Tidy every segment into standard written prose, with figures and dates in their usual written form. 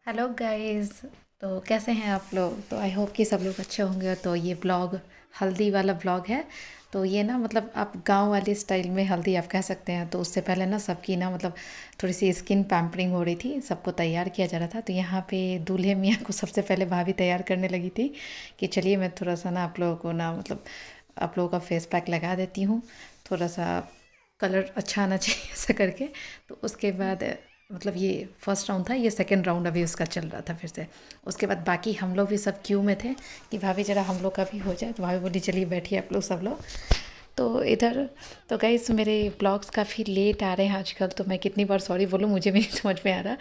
Hello guys. तो कैसे हैं आप लोग? तो आई होप कि सब लोग अच्छे होंगे। तो ये ब्लॉग हल्दी वाला ब्लॉग है। तो ये ना मतलब आप गांव वाले स्टाइल में हल्दी आप कह सकते हैं। तो उससे पहले ना सबकी ना मतलब थोड़ी सी स्किन पैम्परिंग हो रही थी, सबको तैयार किया जा रहा था। तो यहाँ पे दूल्हे मियाँ को सबसे पहले भाभी तैयार करने लगी थी कि चलिए मैं थोड़ा सा ना आप लोगों को ना मतलब आप लोगों का फेस पैक लगा देती हूँ, थोड़ा सा कलर अच्छा आना चाहिए ऐसा करके। तो उसके बाद मतलब ये फर्स्ट राउंड था, ये सेकंड राउंड अभी उसका चल रहा था फिर से। उसके बाद बाकी हम लोग भी सब क्यू में थे कि भाभी ज़रा हम लोग का भी हो जाए। तो भाभी बोली चलिए बैठिए आप लोग सब लोग। तो इधर तो गाइस मेरे ब्लॉग्स काफ़ी लेट आ रहे हैं आजकल। तो मैं कितनी बार सॉरी बोलूँ, मुझे भी नहीं समझ में आ रहा।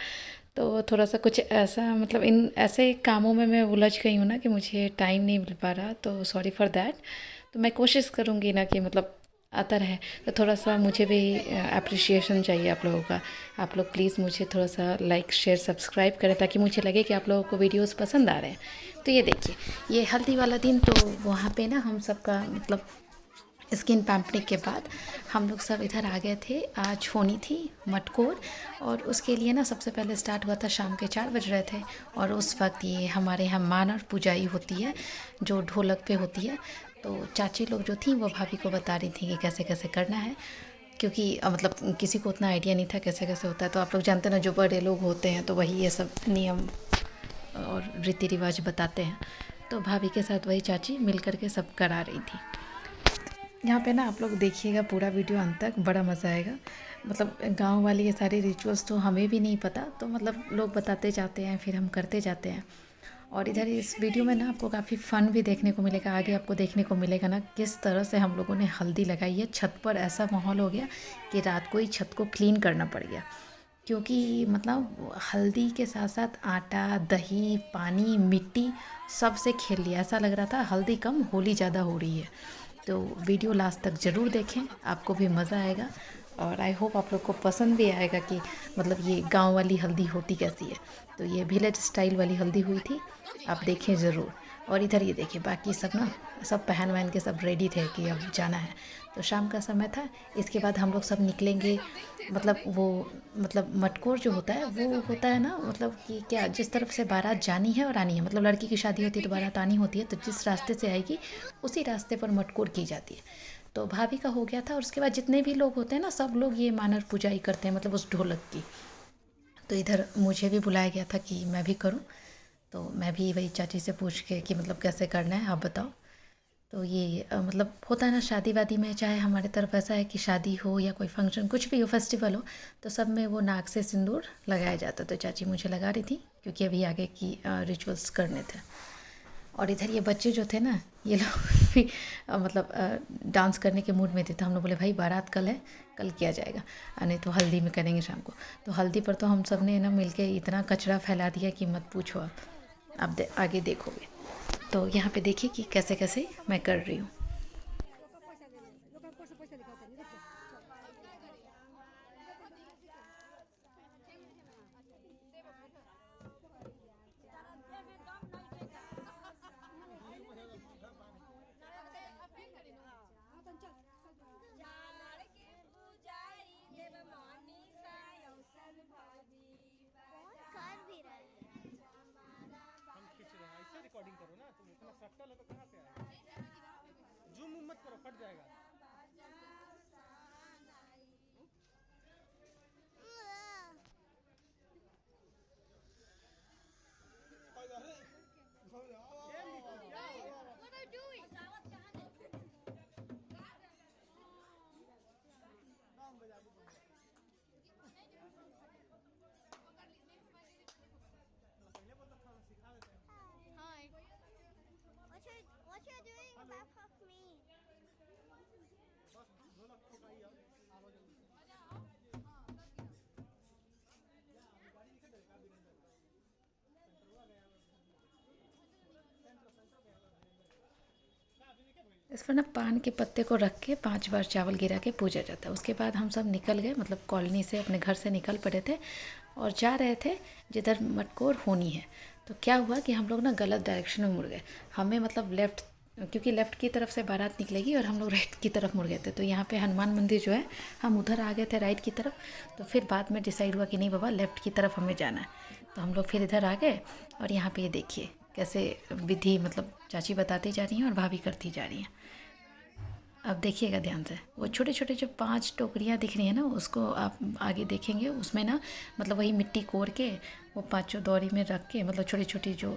तो थोड़ा सा कुछ ऐसा मतलब इन ऐसे कामों में मैं उलझ गई हूँ ना कि मुझे टाइम नहीं मिल पा रहा। तो सॉरी फॉर दैट। तो मैं कोशिश करूँगी ना कि मतलब आता रहे। तो थोड़ा सा मुझे भी अप्रिशिएशन चाहिए आप लोगों का। आप लोग प्लीज़ मुझे थोड़ा सा लाइक शेयर सब्सक्राइब करें ताकि मुझे लगे कि आप लोगों को वीडियोस पसंद आ रहे हैं। तो ये देखिए, ये हल्दी वाला दिन तो वहाँ पे ना हम सबका मतलब स्किन पैम्पनिंग के बाद हम लोग सब इधर आ गए थे। आज होनी थी मटकोर, और उसके लिए ना सबसे पहले स्टार्ट हुआ था, शाम के 4 बज रहे थे। और उस वक्त ये हमारे यहाँ मानव पूजाई होती है जो ढोलक पे होती है। तो चाची लोग जो थी वो भाभी को बता रही थी कि कैसे कैसे करना है, क्योंकि मतलब किसी को उतना आइडिया नहीं था कैसे कैसे होता है। तो आप लोग जानते हैं ना, जो बड़े लोग होते हैं तो वही ये सब नियम और रीति रिवाज बताते हैं। तो भाभी के साथ वही चाची मिल करके सब करा रही थी। यहाँ पे ना आप लोग देखिएगा पूरा वीडियो अंत तक, बड़ा मज़ा आएगा। मतलब गांव वाली ये सारी रिचुअल्स तो हमें भी नहीं पता, तो मतलब लोग बताते जाते हैं फिर हम करते जाते हैं। और इधर इस वीडियो में ना आपको काफ़ी फ़न भी देखने को मिलेगा। आगे आपको देखने को मिलेगा ना किस तरह से हम लोगों ने हल्दी लगाई है। छत पर ऐसा माहौल हो गया कि रात को ही छत को क्लीन करना पड़ गया, क्योंकि मतलब हल्दी के साथ साथ आटा, दही, पानी, मिट्टी सब से खेल लिया। ऐसा लग रहा था हल्दी कम होली ज़्यादा हो रही है। तो वीडियो लास्ट तक ज़रूर देखें, आपको भी मज़ा आएगा। और आई होप आप लोग को पसंद भी आएगा कि मतलब ये गांव वाली हल्दी होती कैसी है। तो ये विलेज स्टाइल वाली हल्दी हुई थी, आप देखें ज़रूर। और इधर ये देखिए बाकी सब ना सब पहन वहन के सब रेडी थे कि अब जाना है। तो शाम का समय था। इसके बाद हम लोग सब निकलेंगे। मतलब वो मतलब मटकोर जो होता है वो होता है ना, मतलब कि क्या जिस तरफ से बारात जानी है और आनी है, मतलब लड़की की शादी होती है तो बारात आनी होती है, तो जिस रास्ते से आएगी उसी रास्ते पर मटकोर की जाती है। तो भाभी का हो गया था, और उसके बाद जितने भी लोग होते हैं ना सब लोग ये मानर पूजाई करते हैं, मतलब उस ढोलक की। तो इधर मुझे भी बुलाया गया था कि मैं भी करूं। तो मैं भी वही चाची से पूछ के कि मतलब कैसे करना है आप बताओ। तो ये मतलब होता है ना शादी वादी में, चाहे हमारे तरफ ऐसा है कि शादी हो या कोई फंक्शन कुछ भी हो, फेस्टिवल हो, तो सब में वो नाक से सिंदूर लगाया जाता। तो चाची मुझे लगा रही थी क्योंकि अभी आगे की रिचुअल्स करने थे। और इधर ये बच्चे जो थे ना ये लोग भी मतलब डांस करने के मूड में थे। तो हम लोग बोले भाई बारात कल है, कल किया जाएगा, नहीं तो हल्दी में करेंगे शाम को। तो हल्दी पर तो हम सब ने ना मिलके इतना कचरा फैला दिया कि मत पूछो आप आगे देखोगे। तो यहाँ पे देखिए कि कैसे कैसे मैं कर रही हूँ। रिकॉर्डिंग करो ना, तुम इतना सट्टा लो तो कहाँ से आएगा। जूम मत करो, फट जाएगा। What you're doing back of me? इस पर ना पान के पत्ते को रख के 5 बार चावल गिरा के पूजा जाता है। उसके बाद हम सब निकल गए, मतलब कॉलोनी से अपने घर से निकल पड़े थे और जा रहे थे जिधर मटकोर होनी है। तो क्या हुआ कि हम लोग ना गलत डायरेक्शन में मुड़ गए। हमें मतलब लेफ़्ट, क्योंकि लेफ़्ट की तरफ से बारात निकलेगी और हम लोग राइट की तरफ मुड़ गए थे। तो यहाँ पे हनुमान मंदिर जो है, हम उधर आ गए थे राइट की तरफ। तो फिर बाद में डिसाइड हुआ कि नहीं बाबा लेफ़्ट की तरफ हमें जाना है। तो हम लोग फिर इधर आ गए और यहाँ पे ये देखिए कैसे विधि मतलब चाची बताती जा रही हैं और भाभी करती जा रही हैं। अब देखिएगा ध्यान से, वो छोटे छोटे जो 5 टोकरियाँ दिख रही हैं ना, उसको आप आगे देखेंगे, उसमें ना मतलब वही मिट्टी कोर के वो 5 दौरी में रख के, मतलब छोटी छोटी जो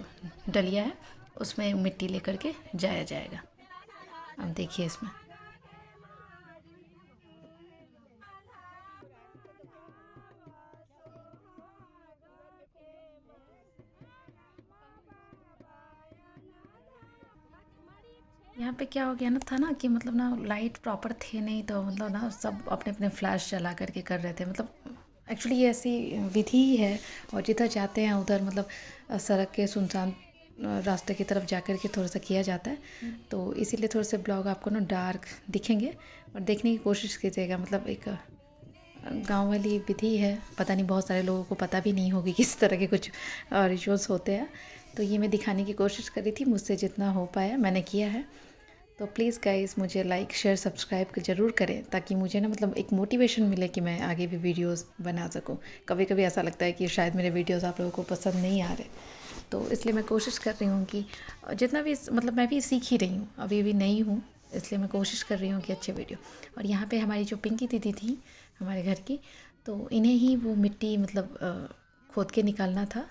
डलिया है उसमें मिट्टी लेकर के जाया जाएगा। अब देखिए इसमें यहाँ पे क्या हो गया ना, था ना कि मतलब ना लाइट प्रॉपर थे नहीं, तो मतलब ना सब अपने अपने फ्लैश जला करके कर रहे थे। मतलब एक्चुअली ये ऐसी विधि ही है, और जिधर जाते हैं उधर मतलब सड़क के सुनसान रास्ते की तरफ जा कर के थोड़ा सा किया जाता है। तो इसीलिए थोड़े से ब्लॉग आपको ना डार्क दिखेंगे, और देखने की कोशिश कीजिएगा। मतलब एक गांव वाली विधि है, पता नहीं बहुत सारे लोगों को पता भी नहीं होगी किस तरह के कुछ रिचुअल्स होते हैं। तो ये मैं दिखाने की कोशिश कर रही थी, मुझसे जितना हो पाया मैंने किया है। तो प्लीज़ गाइस मुझे लाइक शेयर सब्सक्राइब ज़रूर करें, ताकि मुझे ना मतलब एक मोटिवेशन मिले कि मैं आगे भी वीडियोस बना सकूं। कभी कभी ऐसा लगता है कि शायद मेरे वीडियोस आप लोगों को पसंद नहीं आ रहे, तो इसलिए मैं कोशिश कर रही हूँ कि जितना भी, मतलब मैं भी सीख ही रही हूँ, अभी भी नई हूँ, इसलिए मैं कोशिश कर रही हूँ कि अच्छे वीडियो। और यहाँ पे हमारी जो पिंकी दीदी थी हमारे घर की, तो इन्हें ही वो मिट्टी मतलब खोद के निकालना था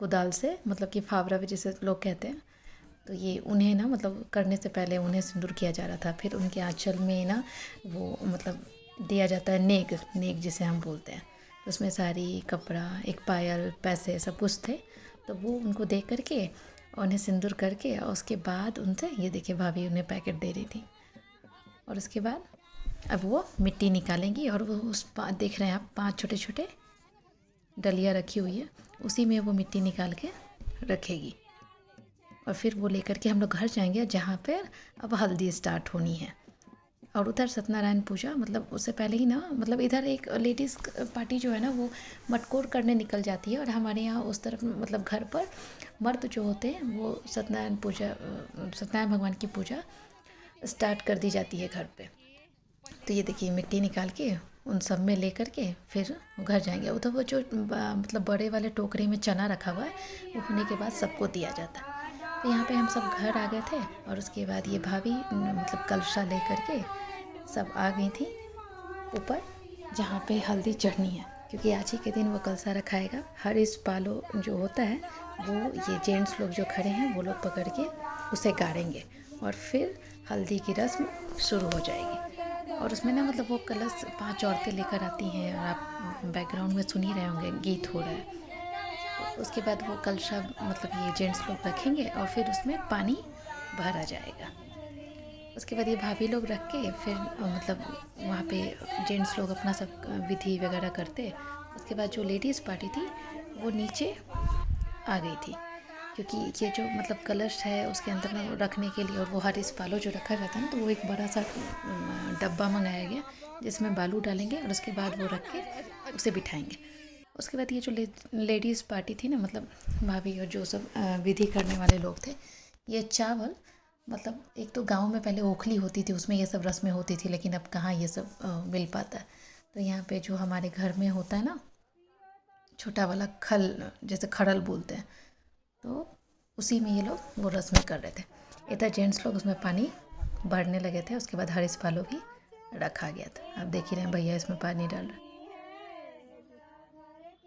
कुदाल से, मतलब कि फावड़ा भी जिसे लोग कहते हैं। तो ये उन्हें ना मतलब करने से पहले उन्हें सिंदूर किया जा रहा था। फिर उनके आंचल में ना वो मतलब दिया जाता है नेग, नेग जिसे हम बोलते हैं। तो उसमें साड़ी, कपड़ा, एक पायल, पैसे सब कुछ थे। तो वो उनको दे करके और उन्हें सिंदूर करके, और उसके बाद उनसे ये देखिए भाभी उन्हें पैकेट दे रही थी। और उसके बाद अब वो मिट्टी निकालेंगी, और वो उस देख रहे हैं आप 5 छोटे छोटे डलिया रखी हुई है, उसी में वो मिट्टी निकाल के रखेगी। और फिर वो लेकर के हम लोग घर जाएंगे, जहाँ पर अब हल्दी स्टार्ट होनी है। और उधर सत्यनारायण पूजा, मतलब उससे पहले ही ना मतलब इधर एक लेडीज़ पार्टी जो है ना वो मटकोर करने निकल जाती है, और हमारे यहाँ उस तरफ मतलब घर पर मर्द जो होते हैं वो सत्यनारायण पूजा, सत्यनारायण भगवान की पूजा स्टार्ट कर दी जाती है घर पे। तो ये देखिए मिट्टी निकाल के उन सब में ले करके फिर घर जाएंगे। उधर वो जो मतलब बड़े वाले टोकरी में चना रखा हुआ है, वो होने के बाद सबको दिया जाता है। तो यहाँ पे हम सब घर आ गए थे, और उसके बाद ये भाभी मतलब कलशा ले करके सब आ गई थी ऊपर, जहाँ पे हल्दी चढ़नी है, क्योंकि आज ही के दिन वो कलशा रखाएगा। हर इस पालो जो होता है वो ये जेंट्स लोग जो खड़े हैं वो लोग पकड़ के उसे गाड़ेंगे, और फिर हल्दी की रस्म शुरू हो जाएगी। और उसमें ना मतलब वो कलश 5 औरतें लेकर आती हैं, और आप बैकग्राउंड में सुन ही रहे होंगे गीत हो रहा है। उसके बाद वो कलशा मतलब ये जेंट्स लोग रखेंगे, और फिर उसमें पानी भरा जाएगा। उसके बाद ये भाभी लोग रख के फिर मतलब वहाँ पे जेंट्स लोग अपना सब विधि वगैरह करते। उसके बाद जो लेडीज़ पार्टी थी वो नीचे आ गई थी, क्योंकि ये जो मतलब कलश है उसके अंदर ना रखने के लिए, और वो हरीस पालो जो रखा जाता है ना, तो वो एक बड़ा सा डब्बा मंगाया गया जिसमें बालू डालेंगे, और उसके बाद वो रख के उसे बिठाएंगे। उसके बाद ये जो लेडीज़ पार्टी थी ना, मतलब भाभी और जो सब विधि करने वाले लोग थे, ये चावल मतलब एक तो गांव में पहले ओखली होती थी, उसमें ये सब रस्में होती थी, लेकिन अब कहाँ ये सब मिल पाता है। तो यहाँ पे जो हमारे घर में होता है ना छोटा वाला खल, जैसे खड़ल बोलते हैं, तो उसी में ये लोग वो रस्में कर रहे थे। इधर जेंट्स लोग उसमें पानी भरने लगे थे। उसके बाद हरीस पालो भी रखा गया था। आप देख ही रहे हैं भैया इसमें पानी डाल रहे।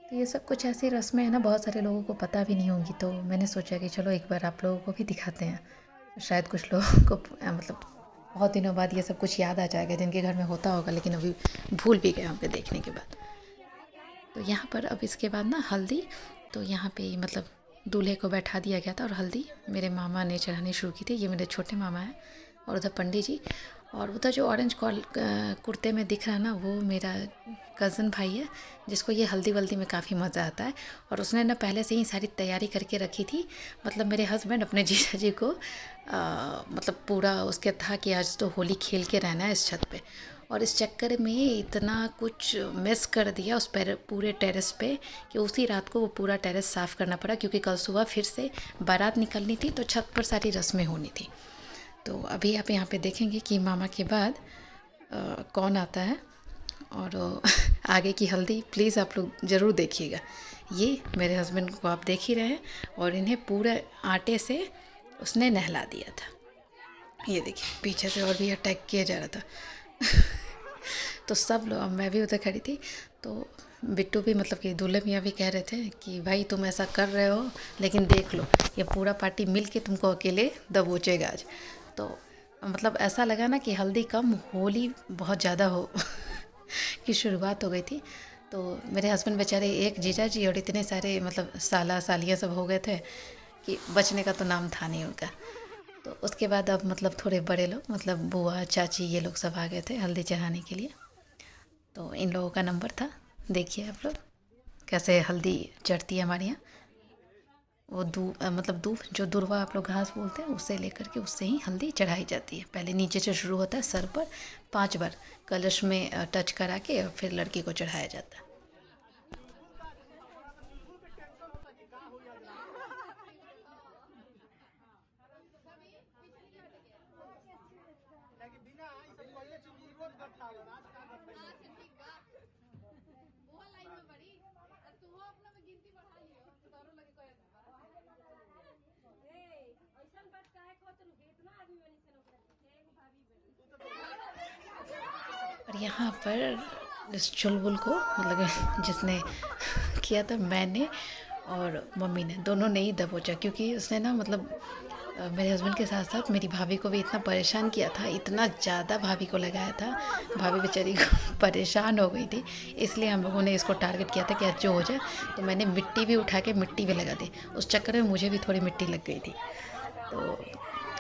तो ये सब कुछ ऐसी रस्में हैं ना, बहुत सारे लोगों को पता भी नहीं होंगी, तो मैंने सोचा कि चलो एक बार आप लोगों को भी दिखाते हैं। शायद कुछ लोगों को मतलब बहुत दिनों बाद ये सब कुछ याद आ जाएगा, जिनके घर में होता होगा लेकिन अभी भूल भी गए होंगे देखने के बाद। तो यहाँ पर अब इसके बाद ना हल्दी, तो यहाँ पे मतलब दूल्हे को बैठा दिया गया था, और हल्दी मेरे मामा ने चढ़ानी शुरू की थी। ये मेरे छोटे मामा हैं, और उधर पंडित जी, और उधर जो ऑरेंज कुर्ते में दिख रहा है ना, वो मेरा कज़न भाई है, जिसको ये हल्दी वल्दी में काफ़ी मज़ा आता है। और उसने ना पहले से ही सारी तैयारी करके रखी थी। मतलब मेरे हस्बैंड अपने जीजा जी को मतलब पूरा उसके था कि आज तो होली खेल के रहना है इस छत पे, और इस चक्कर में इतना कुछ मिस कर दिया उस पूरे टेरेस पे, कि उसी रात को वो पूरा टेरेस साफ़ करना पड़ा, क्योंकि कल सुबह फिर से बारात निकलनी थी, तो छत पर सारी रस्में होनी थी। तो अभी आप यहाँ पे देखेंगे कि मामा के बाद कौन आता है, और आगे की हल्दी प्लीज़ आप लोग ज़रूर देखिएगा, ये मेरे हस्बैंड को आप देख ही रहे हैं, और इन्हें पूरे आटे से उसने नहला दिया था। ये देखिए पीछे से और भी अटैक किया जा रहा था। तो सब लोग, मैं भी उधर खड़ी थी, तो बिट्टू भी मतलब कि दूल्हे मियाँ भी कह रहे थे कि भाई तुम ऐसा कर रहे हो, लेकिन देख लो ये पूरा पार्टी मिल के तुमको अकेले दबोचेगा आज। तो मतलब ऐसा लगा ना कि हल्दी कम होली बहुत ज़्यादा हो की शुरुआत हो गई थी। तो मेरे हस्बैंड बेचारे एक जीजा जी और इतने सारे मतलब साला सालियाँ सब हो गए थे कि बचने का तो नाम था नहीं उनका। तो उसके बाद अब मतलब थोड़े बड़े लोग मतलब बुआ चाची ये लोग सब आ गए थे हल्दी चढ़ाने के लिए। तो इन लोगों का नंबर था, देखिए आप लोग कैसे हल्दी चढ़ती है हमारे यहाँ। वो मतलब दूब जो दुर्वा आप लोग घास बोलते हैं उससे लेकर के उससे ही हल्दी चढ़ाई जाती है। पहले नीचे से शुरू होता है, सर पर 5 बार कलश में टच करा के और फिर लड़की को चढ़ाया जाता है। और यहाँ पर इस चुलबुल को मतलब जिसने किया था मैंने और मम्मी ने, दोनों ने ही दबोचा, क्योंकि उसने ना मतलब मेरे हस्बैंड के साथ साथ मेरी भाभी को भी इतना परेशान किया था, इतना ज़्यादा भाभी को लगाया था, भाभी बेचारी को परेशान हो गई थी। इसलिए हम लोगों ने इसको टारगेट किया था कि आज जो हो जाए। तो मैंने मिट्टी भी उठा के मिट्टी भी लगा दी, उस चक्कर में मुझे भी थोड़ी मिट्टी लग गई थी। तो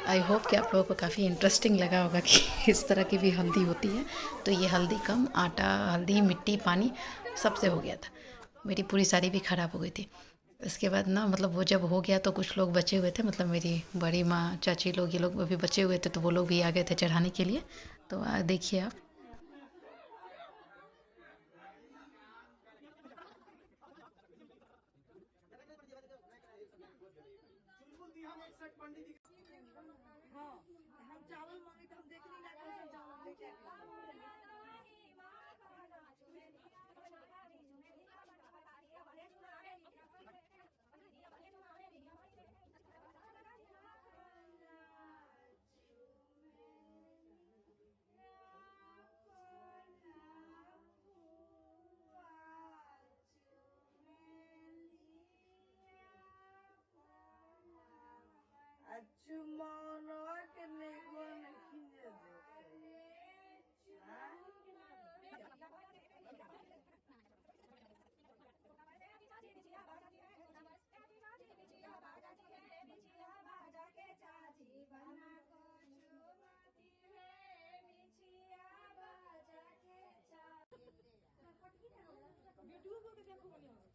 आई होप कि आप लोगों को काफ़ी इंटरेस्टिंग लगा होगा कि इस तरह की भी हल्दी होती है। तो ये हल्दी कम, आटा, हल्दी, मिट्टी, पानी सबसे हो गया था। मेरी पूरी साड़ी भी ख़राब हो गई थी। इसके बाद ना मतलब वो जब हो गया तो कुछ लोग बचे हुए थे, मतलब मेरी बड़ी माँ चाची लोग ये लोग अभी बचे हुए थे, तो वो लोग भी आ गए थे चढ़ाने के लिए। तो देखिए आप।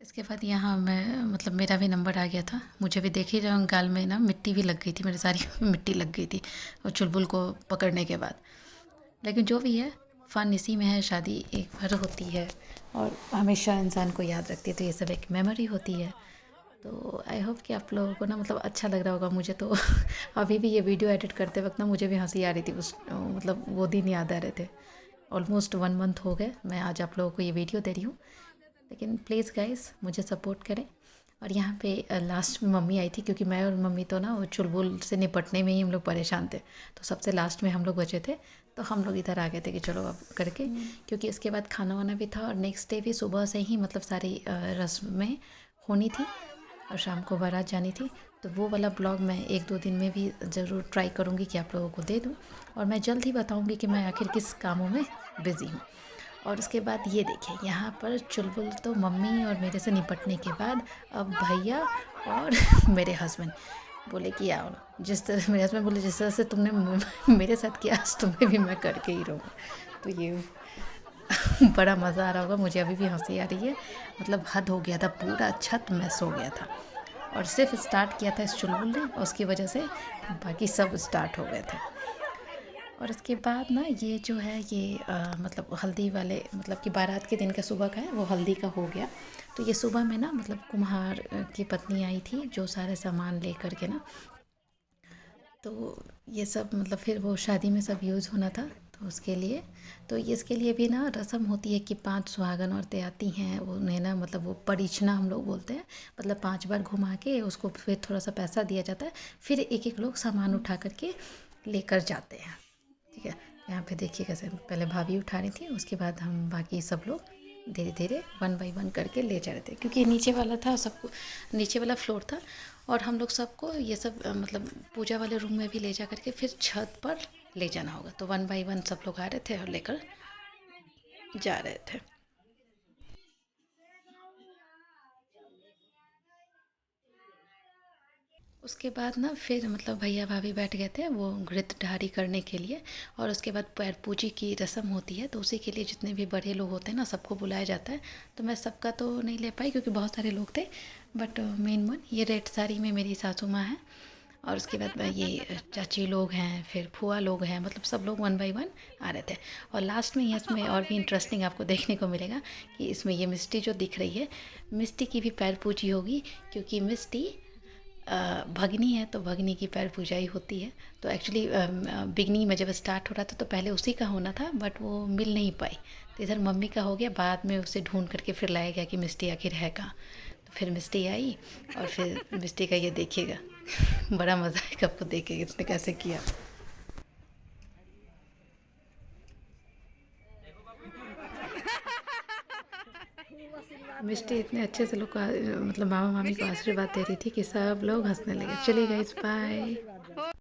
इसके बाद यहाँ मैं मतलब मेरा भी नंबर आ गया था, मुझे भी देख ही रहा हूँ गाल में ना मिट्टी भी लग गई थी, मेरी सारी मिट्टी लग गई थी और चुलबुल को पकड़ने के बाद। लेकिन जो भी है फ़न इसी में है, शादी एक बार होती है और हमेशा इंसान को याद रखती है, तो ये सब एक मेमोरी होती है। तो आई होप कि आप लोगों को ना मतलब अच्छा लग रहा होगा। मुझे तो अभी भी ये वीडियो एडिट करते वक्त ना मुझे भी हंसी आ रही थी, उस मतलब वो दिन याद आ रहे थे। ऑलमोस्ट 1 मंथ हो गए मैं आज आप लोगों को ये वीडियो दे रही हूँ। लेकिन प्लीज़ गाइस मुझे सपोर्ट करें। और यहाँ पे लास्ट में मम्मी आई थी, क्योंकि मैं और मम्मी तो ना वो चुलबुल से निपटने में ही हम लोग परेशान थे, तो सबसे लास्ट में हम लोग बचे थे। तो हम लोग इधर आ गए थे कि चलो अब करके, क्योंकि इसके बाद खाना वाना भी था और नेक्स्ट डे भी सुबह से ही मतलब सारी रस्में होनी थी और शाम को बारात जानी थी। तो वो वाला ब्लॉग मैं 1-2 दिन में भी ज़रूर ट्राई करूँगी कि आप लोगों को दे दूँ, और मैं जल्द ही बताऊँगी कि मैं आखिर किस कामों में बिज़ी हूँ। और उसके बाद ये देखिए यहाँ पर चुलबुल तो मम्मी और मेरे से निपटने के बाद अब भैया और मेरे हस्बैंड बोले कि आओ, जिस तरह मेरे हस्बैंड बोले जिस तरह से तुमने मेरे साथ किया आज तुम्हें भी मैं करके ही रहूँगा। तो ये बड़ा मज़ा आ रहा होगा, मुझे अभी भी हंसी आ रही है। मतलब हद हो गया था, पूरा छत मैस हो गया था और सिर्फ स्टार्ट किया था इस चुलबुल ने, और उसकी वजह से बाकी सब स्टार्ट हो गए थे। और उसके बाद ना ये जो है ये मतलब हल्दी वाले मतलब कि बारात के दिन का सुबह का है, वो हल्दी का हो गया। तो ये सुबह में ना मतलब कुम्हार की पत्नी आई थी जो सारे सामान लेकर के ना, तो ये सब मतलब फिर वो शादी में सब यूज़ होना था, तो उसके लिए तो इसके लिए भी ना रस्म होती है कि 5 सुहागन औरतें आती हैं, उन्हें ना मतलब वो परिछना हम लोग बोलते हैं, मतलब 5 बार घुमा के उसको फिर थोड़ा सा पैसा दिया जाता है, फिर एक एक लोग सामान उठा करके लेकर जाते हैं। ठीक है, यहाँ पे देखिए कैसे पहले भाभी उठा रही थी, उसके बाद हम बाकी सब लोग धीरे धीरे 1 बाई 1 करके ले जा रहे थे, क्योंकि नीचे वाला था सबको, नीचे वाला फ्लोर था और हम लोग सबको ये सब मतलब पूजा वाले रूम में भी ले जा करके फिर छत पर ले जाना होगा। तो 1 बाई 1 सब लोग आ रहे थे और लेकर जा रहे थे। उसके बाद ना फिर मतलब भैया भाभी बैठ गए थे वो घृतधारी करने के लिए, और उसके बाद पैर पूजी की रस्म होती है, तो उसी के लिए जितने भी बड़े लोग होते हैं ना सबको बुलाया जाता है। तो मैं सबका तो नहीं ले पाई क्योंकि बहुत सारे लोग थे, बट मेन वन ये रेड साड़ी में मेरी सासू माँ है, और उसके बाद ये चाची लोग हैं, फिर फुआ लोग हैं, मतलब सब लोग 1 बाई 1 आ रहे थे। और लास्ट में इसमें और भी इंटरेस्टिंग आपको देखने को मिलेगा कि इसमें ये मिष्टी जो दिख रही है, मिष्टी की भी पैर पूजी होगी, क्योंकि मिष्टी भगनी है तो भगनी की पैर पूजाई होती है। तो एक्चुअली बिगनिंग में जब स्टार्ट हो रहा था तो पहले उसी का होना था, बट वो मिल नहीं पाई, तो इधर मम्मी का हो गया, बाद में उसे ढूंढ करके फिर लाया गया कि मिष्टी आखिर है कहाँ। तो फिर मिष्टी आई, और फिर मिष्टी का ये देखिएगा बड़ा मज़ा आएगा आपको देख के इसने कैसे किया। मिष्टी इतने अच्छे से लोग को मतलब मामा मामी को आशीर्वाद दे रही थी कि सब लोग हंसने लगे। चलिए गाइस, बाय।